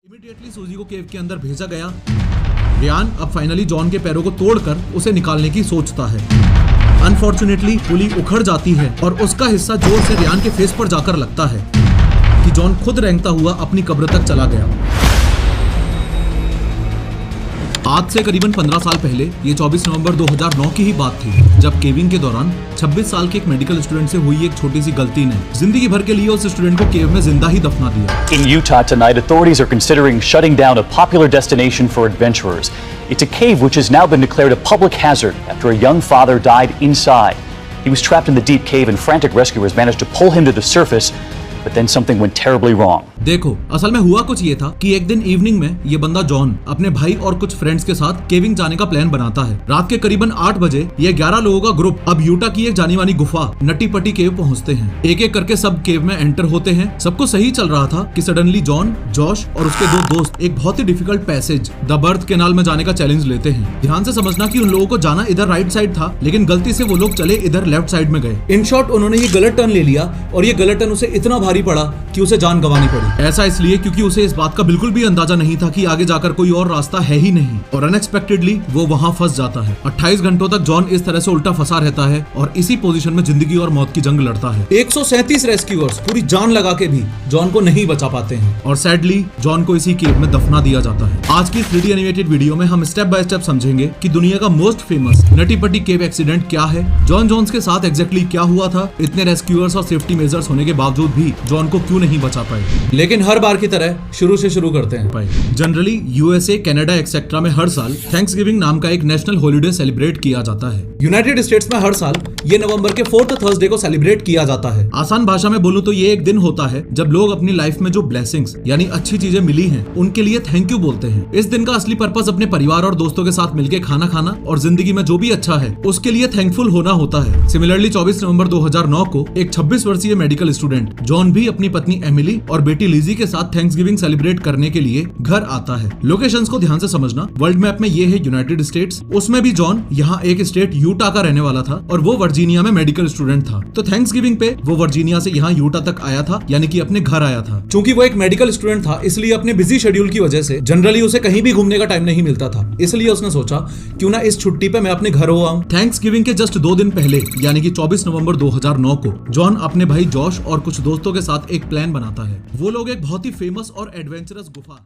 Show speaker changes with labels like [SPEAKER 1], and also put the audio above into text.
[SPEAKER 1] Immediately सूजी को केव के अंदर भेजा गया। रियान अब फाइनली जॉन के पैरों को तोड़कर उसे निकालने की सोचता है। अनफॉर्चुनेटली पुली उखड़ जाती है और उसका हिस्सा जोर से रियान के फेस पर जाकर लगता है कि जॉन खुद रेंगता हुआ अपनी कब्र तक चला गया। आज से करीबन 15 साल पहले ये 24 नवंबर 2009 की ही बात थी, जब केविंग के दौरान 26 साल के एक मेडिकल स्टूडेंट से हुई एक छोटी सी गलती ने जिंदगी भर के लिए उस स्टूडेंट को केव में जिंदा ही दफना दिया।
[SPEAKER 2] In Utah tonight, authorities are considering shutting down a popular destination for adventurers. It's a cave which has now been declared a public hazard after a young father died inside. He was trapped in the deep cave and frantic rescuers managed to pull him to the surface, but then something went terribly wrong.
[SPEAKER 1] देखो, असल में हुआ कुछ ये था कि एक दिन इवनिंग में ये बंदा जॉन अपने भाई और कुछ फ्रेंड्स के साथ केविंग जाने का प्लान बनाता है। रात के करीबन 8 बजे ये 11 लोगों का ग्रुप अब यूटा की एक जानी मानी गुफा नटी पटी केव पहुंचते हैं। एक एक करके सब केव में एंटर होते हैं। सब कुछ सही चल रहा था कि सडनली जॉन, जॉश और उसके दो दोस्त एक बहुत ही difficult passage the birth canal में जाने का चैलेंज लेते हैं। ध्यान से समझना कि उन लोगों को जाना इधर राइट साइड था, लेकिन गलती से वो लोग चले इधर लेफ्ट साइड में गए। इन शॉर्ट उन्होंने ये गलत टर्न ले लिया और ये गलत टर्न उसे इतना भारी पड़ा कि उसे जान गंवानी पड़ी। ऐसा इसलिए क्योंकि उसे इस बात का बिल्कुल भी अंदाजा नहीं था कि आगे जाकर कोई और रास्ता है ही नहीं, और अनएक्सपेक्टेडली वो वहां फंस जाता है। 28 घंटों तक जॉन इस तरह से उल्टा फंसा रहता है और इसी पोजीशन में जिंदगी और मौत की जंग लड़ता है। 137 रेस्क्यूअर्स पूरी जान लगा के भी जॉन को नहीं बचा पाते हैं और सैडली जॉन को इसी केव में दफना दिया जाता है। आज की 3D एनिमेटेड वीडियो में हम स्टेप बाय स्टेप समझेंगे कि दुनिया का मोस्ट फेमस नटी पटी केव एक्सीडेंट क्या है, जॉन जोन्स के साथ एग्जैक्टली क्या हुआ था, इतने रेस्क्यूअर्स और सेफ्टी मेजर्स होने के बावजूद भी जॉन को क्यों नहीं बचा पाए। लेकिन हर बार की तरह शुरू से शुरू करते हैं। जनरली यूएसए, कनाडा एक्सेट्रा में हर साल थैंक्सगिविंग नाम का एक नेशनल हॉलिडे सेलिब्रेट किया जाता है। यूनाइटेड स्टेट्स में हर साल ये नवंबर के 4th थर्सडे को सेलिब्रेट किया जाता है। आसान भाषा में बोलूं तो ये एक दिन होता है जब लोग अपनी लाइफ में जो ब्लेसिंग्स यानी अच्छी चीजें मिली हैं उनके लिए थैंक यू बोलते हैं। इस दिन का असली पर्पस अपने परिवार और दोस्तों के साथ मिलकर खाना खाना और जिंदगी में जो भी अच्छा है उसके लिए थैंकफुल होना होता है। सिमिलरली 24 नवंबर 2009 को एक 26 वर्षीय मेडिकल स्टूडेंट जॉन भी अपनी पत्नी एमिली और बेटी लिजी के साथ थैंक्सगिविंग सेलिब्रेट करने के लिए घर आता है। लोकेशंस को ध्यान से समझना। वर्ल्ड मैप में ये है यूनाइटेड स्टेट्स, उसमें भी जॉन यहाँ एक स्टेट यूटा का रहने वाला था और वो वर्जीनिया में मेडिकल स्टूडेंट था। तो थैंक्सगिविंग पे वो वर्जीनिया से यहाँ यूटा तक आया था, यानी कि अपने घर आया था। चूंकि वो एक मेडिकल स्टूडेंट था इसलिए अपने बिजी शेड्यूल की वजह से जनरली उसे कहीं भी घूमने का टाइम नहीं मिलता था, इसलिए उसने सोचा क्यों ना इस छुट्टी पे मैं अपने घर हो आऊं। थैंक्सगिविंग के जस्ट 2 दिन पहले यानी कि 24 नवंबर 2009 को जॉन अपने भाई जॉश और कुछ दोस्तों के साथ एक प्लान बनाता है। वो लोग एक बहुत ही फेमस और एडवेंचरस गुफा